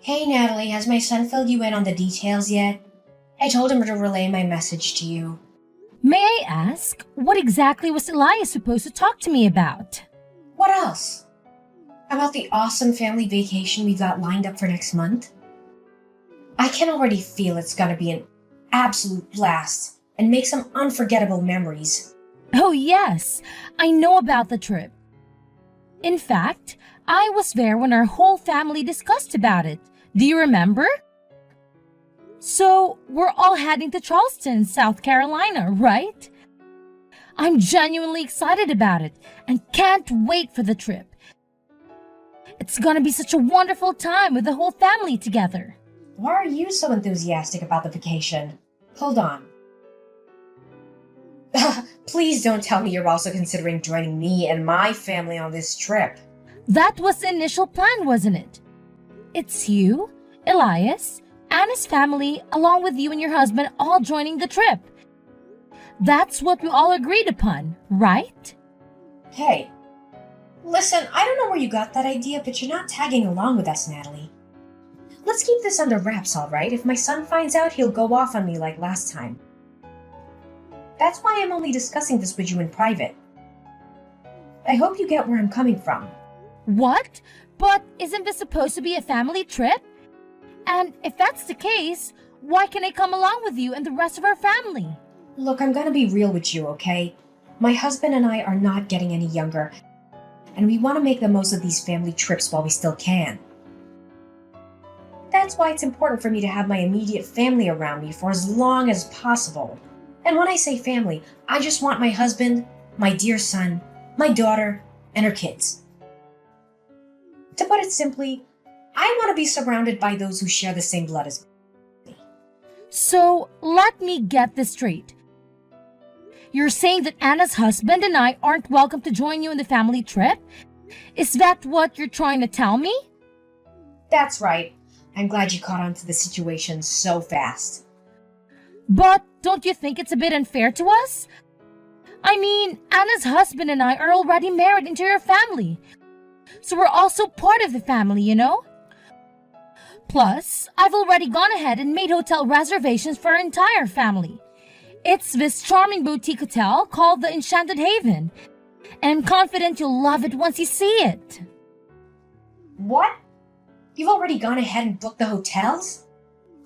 Hey Natalie, has my son filled you in on the details yet? I told him to relay my message to you. May I ask, what exactly was Elias supposed to talk to me about? What else? About the awesome family vacation we got lined up for next month? I can already feel it's gonna be an absolute blast and make some unforgettable memories. Oh, yes, I know about the trip. In fact, I was there when our whole family discussed about it. Do you remember? So, we're all heading to Charleston, South Carolina, right? I'm genuinely excited about it and can't wait for the trip. It's gonna be such a wonderful time with the whole family together. Why are you so enthusiastic about the vacation? Hold on. Please don't tell me you're also considering joining me and my family on this trip. That was the initial plan, wasn't it? It's you, Elias, and his family, along with you and your husband, all joining the trip. That's what we all agreed upon, right? Hey, listen, I don't know where you got that idea, but you're not tagging along with us, Natalie. Let's keep this under wraps, alright? If my son finds out, he'll go off on me like last time. That's why I'm only discussing this with you in private. I hope you get where I'm coming from. What? But isn't this supposed to be a family trip? And if that's the case, why can I come along with you and the rest of our family? Look, I'm gonna be real with you, okay? My husband and I are not getting any younger, and we want to make the most of these family trips while we still can. That's why it's important for me to have my immediate family around me for as long as possible. And when I say family, I just want my husband, my dear son, my daughter, and her kids. To put it simply, I want to be surrounded by those who share the same blood as me. So, let me get this straight. You're saying that Anna's husband and I aren't welcome to join you in the family trip? Is that what you're trying to tell me? That's right. I'm glad you caught on to the situation so fast. But don't you think it's a bit unfair to us? I mean, Anna's husband and I are already married into your family. So we're also part of the family, you know? Plus, I've already gone ahead and made hotel reservations for our entire family. It's this charming boutique hotel called the Enchanted Haven. And I'm confident you'll love it once you see it. What? You've already gone ahead and booked the hotels?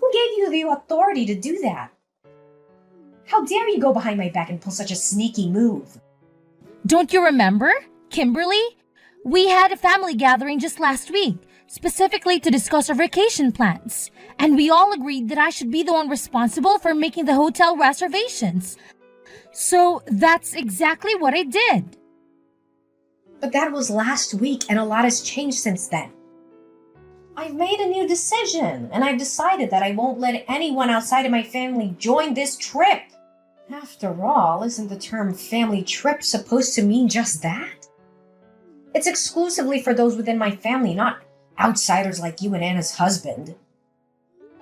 Who gave you the authority to do that? How dare you go behind my back and pull such a sneaky move? Don't you remember, Kimberly? We had a family gathering just last week, specifically to discuss our vacation plans. And we all agreed that I should be the one responsible for making the hotel reservations. So that's exactly what I did. But that was last week, and a lot has changed since then. I've made a new decision, and I've decided that I won't let anyone outside of my family join this trip. After all, isn't the term family trip supposed to mean just that? It's exclusively for those within my family, not outsiders like you and Anna's husband.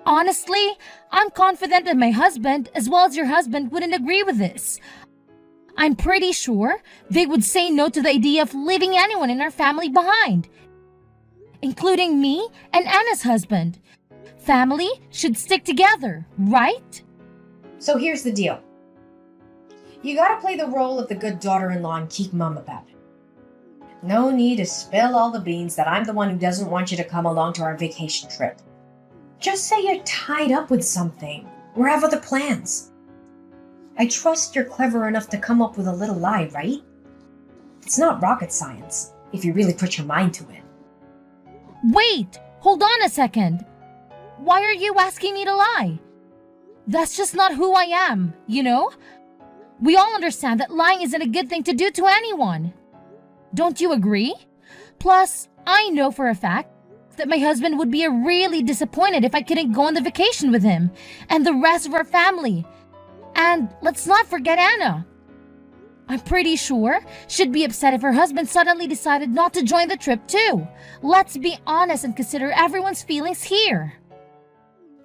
Honestly, I'm confident that my husband, as well as your husband, wouldn't agree with this. I'm pretty sure they would say no to the idea of leaving anyone in our family behind, including me and Anna's husband. Family should stick together, right? So here's the deal. You gotta play the role of the good daughter-in-law and keep mum about it. No need to spill all the beans that I'm the one who doesn't want you to come along to our vacation trip. Just say you're tied up with something, or have other plans. I trust you're clever enough to come up with a little lie, right? It's not rocket science, if you really put your mind to it. Wait, hold on a second. Why are you asking me to lie? That's just not who I am, you know? We all understand that lying isn't a good thing to do to anyone. Don't you agree? Plus, I know for a fact that my husband would be really disappointed if I couldn't go on the vacation with him and the rest of our family. And let's not forget Anna. I'm pretty sure she'd be upset if her husband suddenly decided not to join the trip too. Let's be honest and consider everyone's feelings here.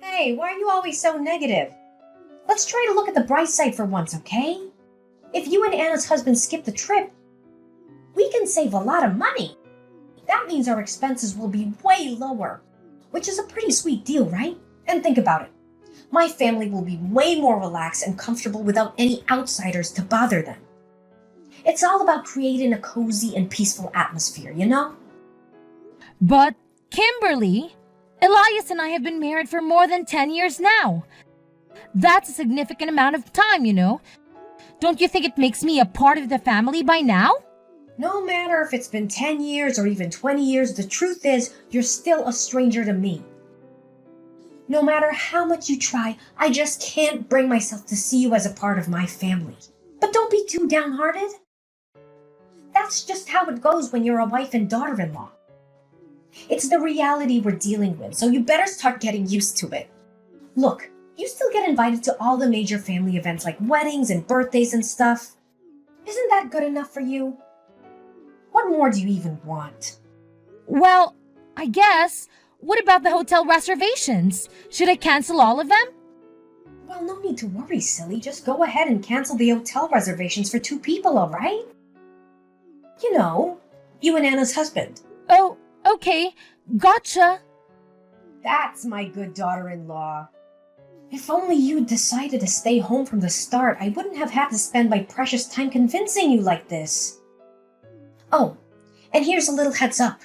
Hey, why are you always so negative? Let's try to look at the bright side for once, okay? If you and Anna's husband skip the trip, we can save a lot of money. That means our expenses will be way lower. which is a pretty sweet deal, right? And think about it. My family will be way more relaxed and comfortable without any outsiders to bother them. It's all about creating a cozy and peaceful atmosphere, you know? But, Kimberly, Elias and I have been married for more than 10 years now. That's a significant amount of time, you know. Don't you think it makes me a part of the family by now? No matter if it's been 10 years or even 20 years, the truth is you're still a stranger to me. No matter how much you try, I just can't bring myself to see you as a part of my family. But don't be too downhearted. That's just how it goes when you're a wife and daughter-in-law. It's the reality we're dealing with, so you better start getting used to it. Look, you still get invited to all the major family events like weddings and birthdays and stuff. Isn't that good enough for you? What more do you even want? Well, I guess. What about the hotel reservations? Should I cancel all of them? Well, no need to worry, silly. Just go ahead and cancel the hotel reservations for 2 people, all right? You know, you and Anna's husband. Oh, okay. Gotcha. That's my good daughter-in-law. If only you'd decided to stay home from the start, I wouldn't have had to spend my precious time convincing you like this. Oh, and here's a little heads up.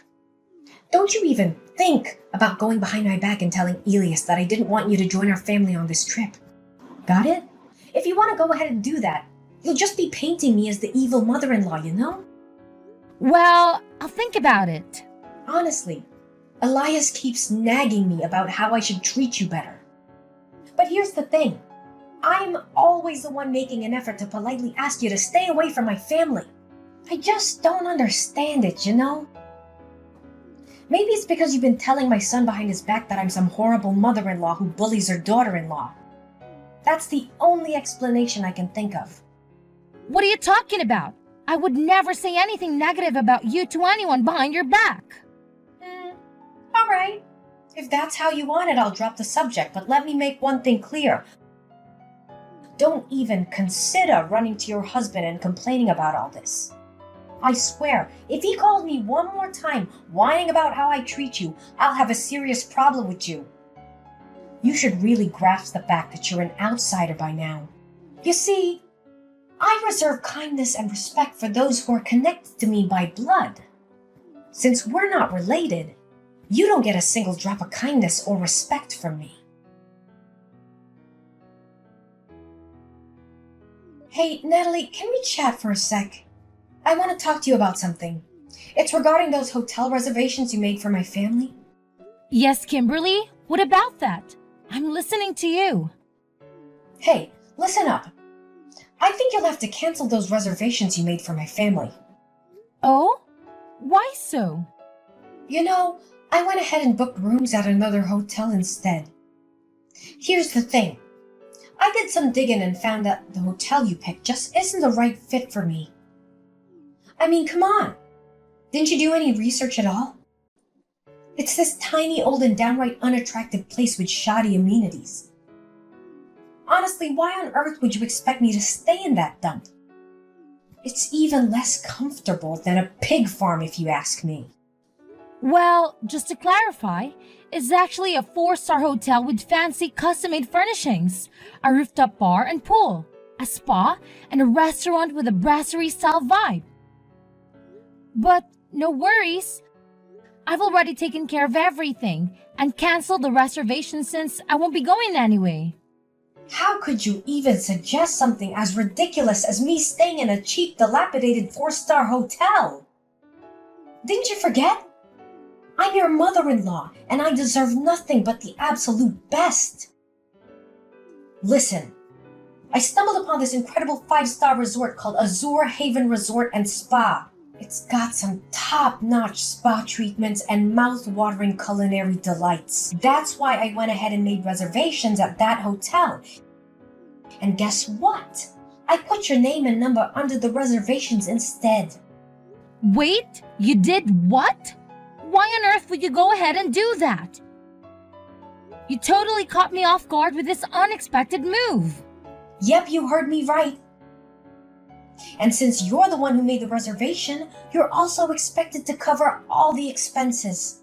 Don't you even think about going behind my back and telling Elias that I didn't want you to join our family on this trip. Got it? If you want to go ahead and do that, you'll just be painting me as the evil mother-in-law, you know? Well, I'll think about it. Honestly, Elias keeps nagging me about how I should treat you better. But here's the thing. I'm always the one making an effort to politely ask you to stay away from my family. I just don't understand it, you know? Maybe it's because you've been telling my son behind his back that I'm some horrible mother-in-law who bullies her daughter-in-law. That's the only explanation I can think of. What are you talking about? I would never say anything negative about you to anyone behind your back. All right. If that's how you want it, I'll drop the subject, but let me make one thing clear. Don't even consider running to your husband and complaining about all this. I swear, if he calls me one more time whining about how I treat you, I'll have a serious problem with you. You should really grasp the fact that you're an outsider by now. You see, I reserve kindness and respect for those who are connected to me by blood. Since we're not related, you don't get a single drop of kindness or respect from me. Hey, Natalie, can we chat for a sec? I want to talk to you about something. It's regarding those hotel reservations you made for my family. Yes, Kimberly? What about that? I'm listening to you. Hey, listen up. I think you'll have to cancel those reservations you made for my family. Oh? Why so? You know, I went ahead and booked rooms at another hotel instead. Here's the thing. I did some digging and found that the hotel you picked just isn't the right fit for me. I mean, come on. Didn't you do any research at all? It's this tiny, old, and downright unattractive place with shoddy amenities. Honestly, why on earth would you expect me to stay in that dump? It's even less comfortable than a pig farm, if you ask me. Well, just to clarify, it's actually a 4-star hotel with fancy custom-made furnishings, a rooftop bar and pool, a spa, and a restaurant with a brasserie-style vibe. But no worries. I've already taken care of everything and canceled the reservation since I won't be going anyway. How could you even suggest something as ridiculous as me staying in a cheap, dilapidated 4-star hotel? Didn't you forget? I'm your mother-in-law, and I deserve nothing but the absolute best. Listen, I stumbled upon this incredible 5-star resort called Azure Haven Resort and Spa. It's got some top-notch spa treatments and mouth-watering culinary delights. That's why I went ahead and made reservations at that hotel. And guess what? I put your name and number under the reservations instead. Wait, you did what? Why on earth would you go ahead and do that? You totally caught me off guard with this unexpected move. Yep, you heard me right. And since you're the one who made the reservation, you're also expected to cover all the expenses.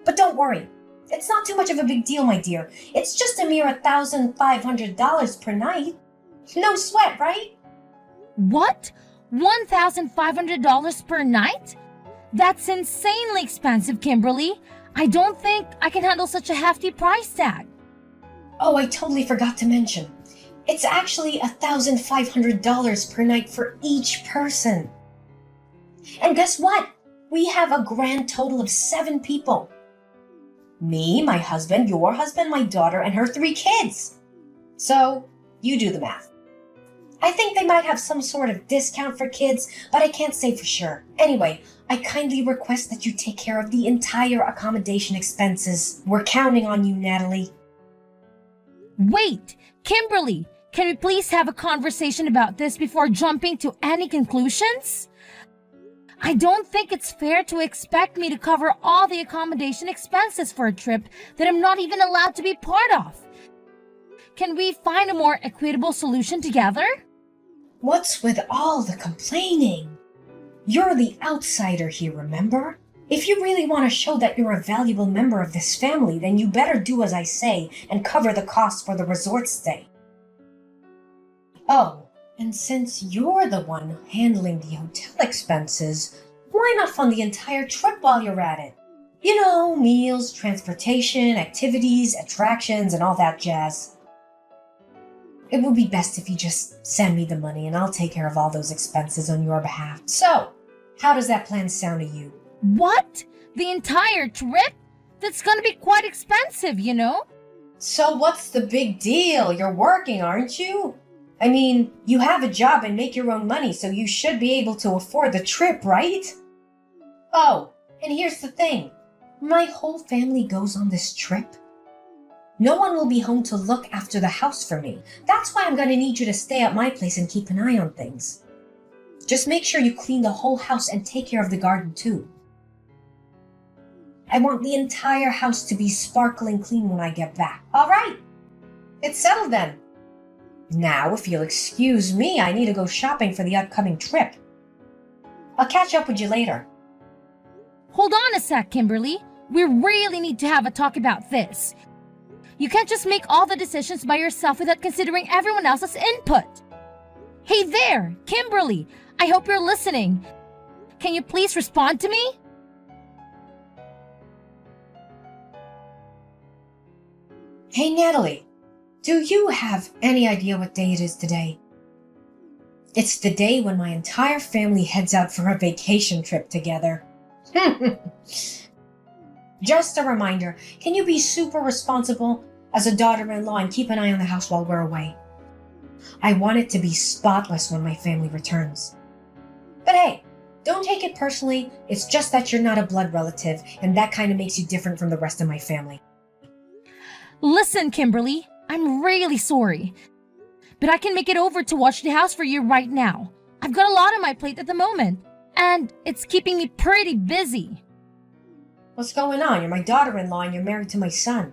But don't worry, It's not too much of a big deal, my dear. It's just a mere $1,500 per night. No sweat, right? What? $1,500 per night? That's insanely expensive, Kimberly. I don't think I can handle such a hefty price tag. Oh, I totally forgot to mention. It's actually $1,500 per night for each person. And guess what? We have a grand total of 7 people. Me, my husband, your husband, my daughter, and her 3 kids. So, you do the math. I think they might have some sort of discount for kids, but I can't say for sure. Anyway, I kindly request that you take care of the entire accommodation expenses. We're counting on you, Natalie. Wait, Kimberly, can we please have a conversation about this before jumping to any conclusions? I don't think it's fair to expect me to cover all the accommodation expenses for a trip that I'm not even allowed to be part of. Can we find a more equitable solution together? What's with all the complaining? You're the outsider here, remember? If you really want to show that you're a valuable member of this family, then you better do as I say and cover the costs for the resort stay. Oh, and since you're the one handling the hotel expenses, why not fund the entire trip while you're at it? You know, meals, transportation, activities, attractions, and all that jazz. It would be best if you just send me the money and I'll take care of all those expenses on your behalf. So, how does that plan sound to you? What? The entire trip? That's gonna be quite expensive, you know? So what's the big deal? You're working, aren't you? I mean, you have a job and make your own money, so you should be able to afford the trip, right? Oh, and here's the thing. My whole family goes on this trip. No one will be home to look after the house for me. That's why I'm going to need you to stay at my place and keep an eye on things. Just make sure you clean the whole house and take care of the garden too. I want the entire house to be sparkling clean when I get back. All right. It's settled then. Now, if you'll excuse me, I need to go shopping for the upcoming trip. I'll catch up with you later. Hold on a sec, Kimberly. We really need to have a talk about this. You can't just make all the decisions by yourself without considering everyone else's input. Hey there, Kimberly. I hope you're listening. Can you please respond to me? Hey, Natalie. Do you have any idea what day it is today? It's the day when my entire family heads out for a vacation trip together. Just a reminder, can you be super responsible as a daughter-in-law and keep an eye on the house while we're away? I want it to be spotless when my family returns. But hey, don't take it personally. It's just that you're not a blood relative, and that kind of makes you different from the rest of my family. Listen, Kimberly, I'm really sorry. But I can make it over to watch the house for you right now. I've got a lot on my plate at the moment, and it's keeping me pretty busy. What's going on? You're my daughter-in-law and you're married to my son.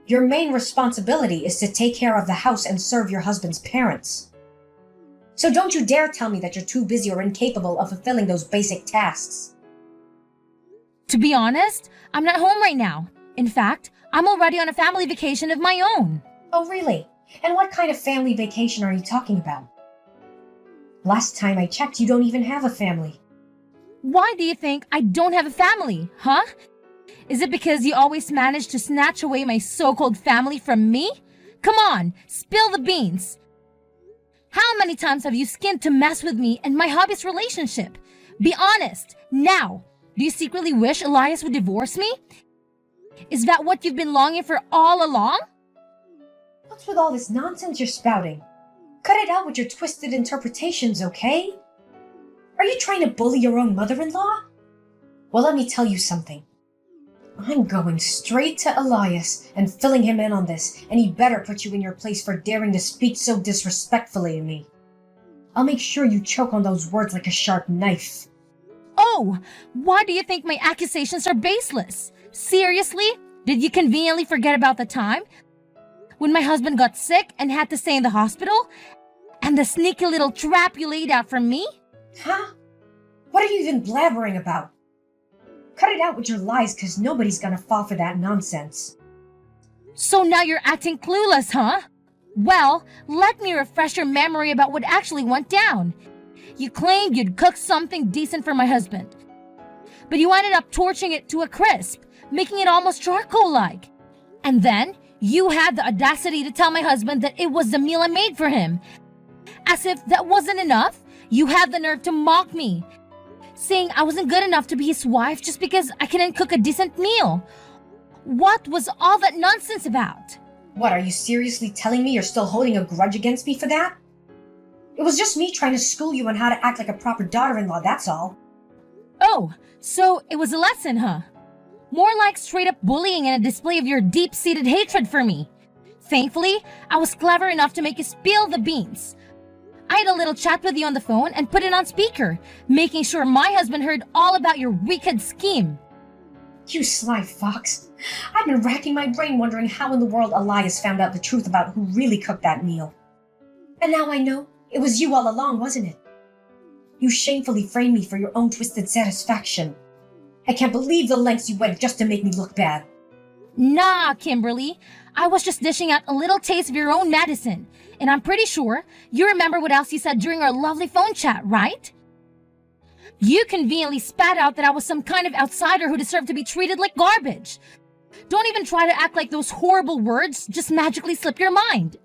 Your main responsibility is to take care of the house and serve your husband's parents. So don't you dare tell me that you're too busy or incapable of fulfilling those basic tasks. To be honest, I'm not home right now. In fact, I'm already on a family vacation of my own. Oh, really? And what kind of family vacation are you talking about? Last time I checked, you don't even have a family. Why do you think I don't have a family, huh? Is it because you always manage to snatch away my so-called family from me? Come on, spill the beans. How many times have you skinned to mess with me and my hubby's relationship? Be honest, now. Do you secretly wish Elias would divorce me? Is that what you've been longing for all along? What's with all this nonsense you're spouting? Cut it out with your twisted interpretations, okay? Are you trying to bully your own mother-in-law? Well, let me tell you something. I'm going straight to Elias and filling him in on this, and he better put you in your place for daring to speak so disrespectfully to me. I'll make sure you choke on those words like a sharp knife. Oh, why do you think my accusations are baseless? Seriously? Did you conveniently forget about the time when my husband got sick and had to stay in the hospital? And the sneaky little trap you laid out for me? Huh? What are you even blabbering about? Cut it out with your lies, because nobody's gonna fall for that nonsense. So now you're acting clueless, huh? Well, let me refresh your memory about what actually went down. You claimed you'd cooked something decent for my husband, but you ended up torching it to a crisp, making it almost charcoal-like. And then you had the audacity to tell my husband that it was the meal I made for him. As if that wasn't enough, you had the nerve to mock me, saying I wasn't good enough to be his wife just because I couldn't cook a decent meal. What was all that nonsense about? What, are you seriously telling me you're still holding a grudge against me for that? It was just me trying to school you on how to act like a proper daughter-in-law, that's all. Oh, so it was a lesson, huh? More like straight-up bullying and a display of your deep-seated hatred for me. Thankfully, I was clever enough to make you spill the beans. I had a little chat with you on the phone and put it on speaker, making sure my husband heard all about your wicked scheme. You sly fox. I've been racking my brain wondering how in the world Elias found out the truth about who really cooked that meal. And now I know it was you all along, wasn't it? You shamefully framed me for your own twisted satisfaction. I can't believe the lengths you went just to make me look bad. Nah, Kimberly. I was just dishing out a little taste of your own medicine. And I'm pretty sure you remember what else you said during our lovely phone chat, right? You conveniently spat out that I was some kind of outsider who deserved to be treated like garbage. Don't even try to act like those horrible words just magically slip your mind.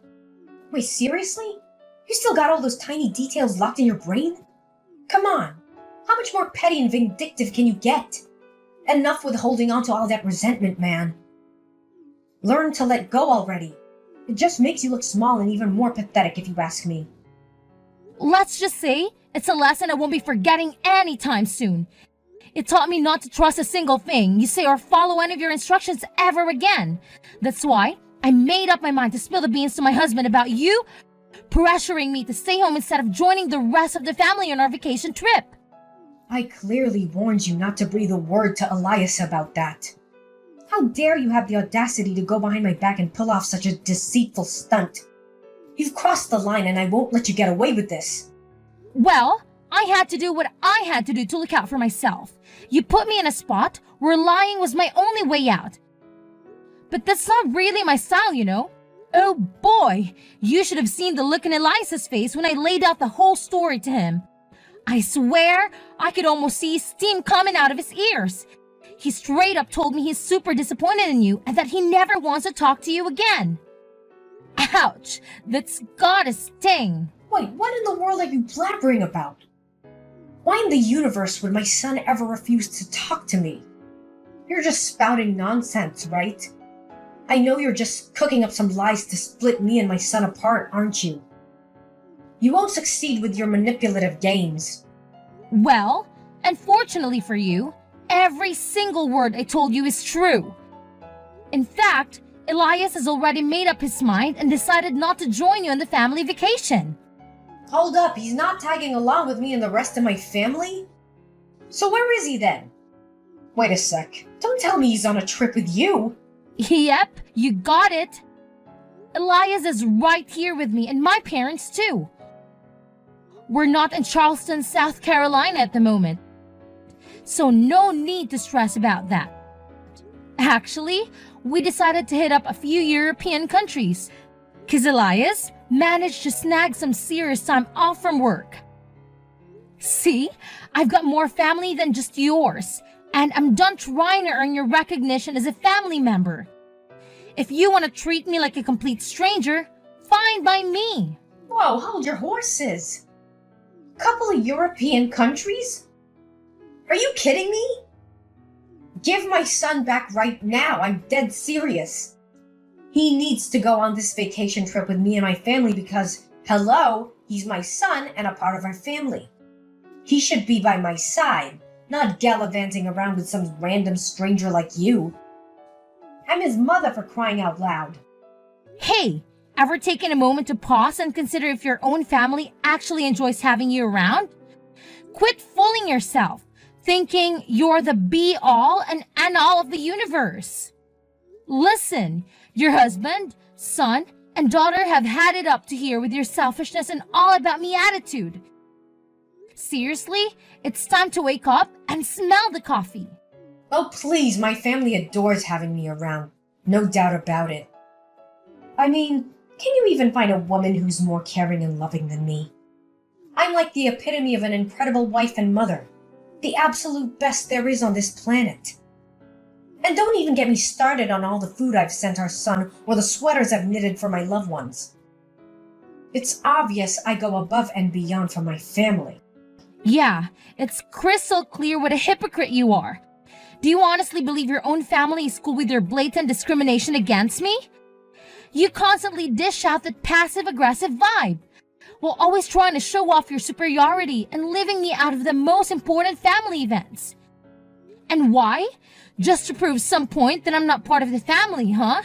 Wait, seriously? You still got all those tiny details locked in your brain? Come on. How much more petty and vindictive can you get? Enough with holding on to all that resentment, man. Learn to let go already. It just makes you look small and even more pathetic if you ask me. Let's just say it's a lesson I won't be forgetting anytime soon. It taught me not to trust a single thing you say or follow any of your instructions ever again. That's why I made up my mind to spill the beans to my husband about you pressuring me to stay home instead of joining the rest of the family on our vacation trip. I clearly warned you not to breathe a word to Elias about that. How dare you have the audacity to go behind my back and pull off such a deceitful stunt? You've crossed the line and I won't let you get away with this. Well, I had to do what I had to do to look out for myself. You put me in a spot where lying was my only way out. But that's not really my style, you know. Oh boy, you should have seen the look in Elias's face when I laid out the whole story to him. I swear I could almost see steam coming out of his ears. He straight up told me he's super disappointed in you and that he never wants to talk to you again. Ouch, that's gotta sting. Wait, what in the world are you blabbering about? Why in the universe would my son ever refuse to talk to me? You're just spouting nonsense, right? I know you're just cooking up some lies to split me and my son apart, aren't you? You won't succeed with your manipulative games. Well, unfortunately for you, every single word I told you is true. In fact, Elias has already made up his mind and decided not to join you on the family vacation. Hold up, he's not tagging along with me and the rest of my family? So where is he then? Wait a sec, don't tell me he's on a trip with you. Yep, you got it. Elias is right here with me and my parents too. We're not in Charleston, South Carolina at the moment, so no need to stress about that. Actually, we decided to hit up a few European countries, because Elias managed to snag some serious time off from work. See, I've got more family than just yours, and I'm done trying to earn your recognition as a family member. If you want to treat me like a complete stranger, fine by me. Whoa, hold your horses. Couple of European countries? Are you kidding me? Give my son back right now, I'm dead serious. He needs to go on this vacation trip with me and my family because, hello, he's my son and a part of our family. He should be by my side, not gallivanting around with some random stranger like you. I'm his mother, for crying out loud. Hey, ever taken a moment to pause and consider if your own family actually enjoys having you around? Quit fooling yourself, thinking you're the be-all and end-all of the universe. Listen, your husband, son, and daughter have had it up to here with your selfishness and all-about-me attitude. Seriously, it's time to wake up and smell the coffee. Oh, please, my family adores having me around. No doubt about it. I mean, can you even find a woman who's more caring and loving than me? I'm like the epitome of an incredible wife and mother. The absolute best there is on this planet. And don't even get me started on all the food I've sent our son or the sweaters I've knitted for my loved ones. It's obvious I go above and beyond for my family. Yeah, it's crystal clear what a hypocrite you are. Do you honestly believe your own family is cool with your blatant discrimination against me? You constantly dish out that passive-aggressive vibe, while always trying to show off your superiority and leaving me out of the most important family events. And why? Just to prove some point that I'm not part of the family, huh?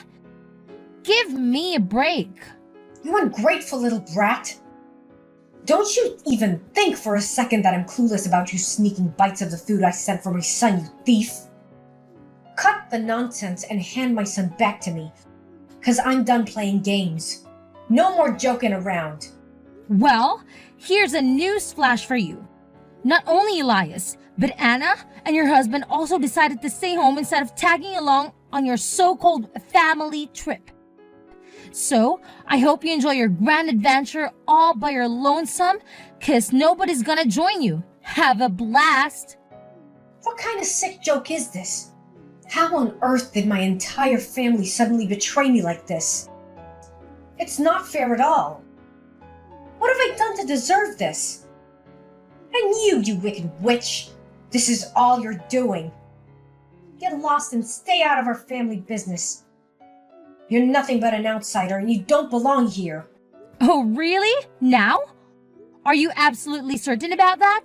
Give me a break. You ungrateful little brat. Don't you even think for a second that I'm clueless about you sneaking bites of the food I sent for my son, you thief. Cut the nonsense and hand my son back to me, 'cause I'm done playing games. No more joking around. Well, here's a news flash for you. Not only Elias, but Anna and your husband also decided to stay home instead of tagging along on your so-called family trip. So, I hope you enjoy your grand adventure all by your lonesome, 'cause nobody's gonna join you. Have a blast! What kind of sick joke is this? How on earth did my entire family suddenly betray me like this? It's not fair at all. What have I done to deserve this? And you wicked witch! This is all you're doing. Get lost and stay out of our family business. You're nothing but an outsider and you don't belong here. Oh, really? Now? Are you absolutely certain about that?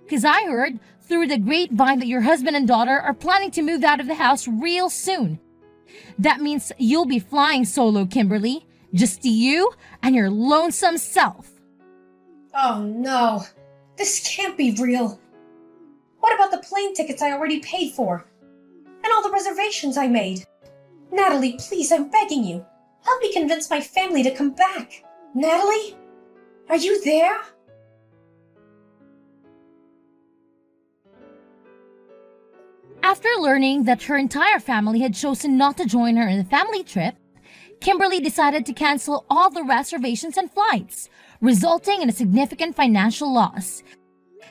'Cause I heard through the grapevine that your husband and daughter are planning to move out of the house real soon. That means you'll be flying solo, Kimberly. Just you and your lonesome self. Oh no, this can't be real. What about the plane tickets I already paid for? And all the reservations I made? Natalie, please, I'm begging you. Help me convince my family to come back. Natalie? Are you there? After learning that her entire family had chosen not to join her in the family trip, Kimberly decided to cancel all the reservations and flights, resulting in a significant financial loss.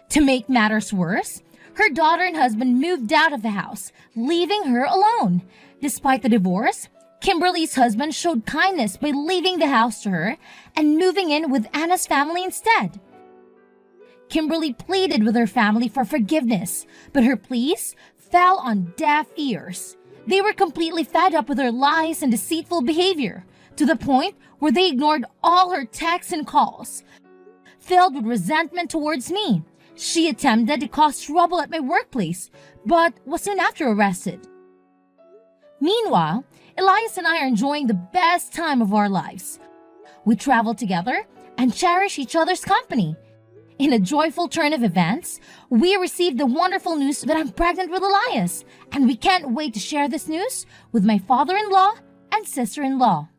To make matters worse, her daughter and husband moved out of the house, leaving her alone. Despite the divorce, Kimberly's husband showed kindness by leaving the house to her and moving in with Anna's family instead. Kimberly pleaded with her family for forgiveness, but her pleas fell on deaf ears. They were completely fed up with her lies and deceitful behavior, to the point where they ignored all her texts and calls. Filled with resentment towards me, she attempted to cause trouble at my workplace, but was soon after arrested. Meanwhile, Elias and I are enjoying the best time of our lives. We travel together and cherish each other's company. In a joyful turn of events, we received the wonderful news that I'm pregnant with Elias, and we can't wait to share this news with my father-in-law and sister-in-law.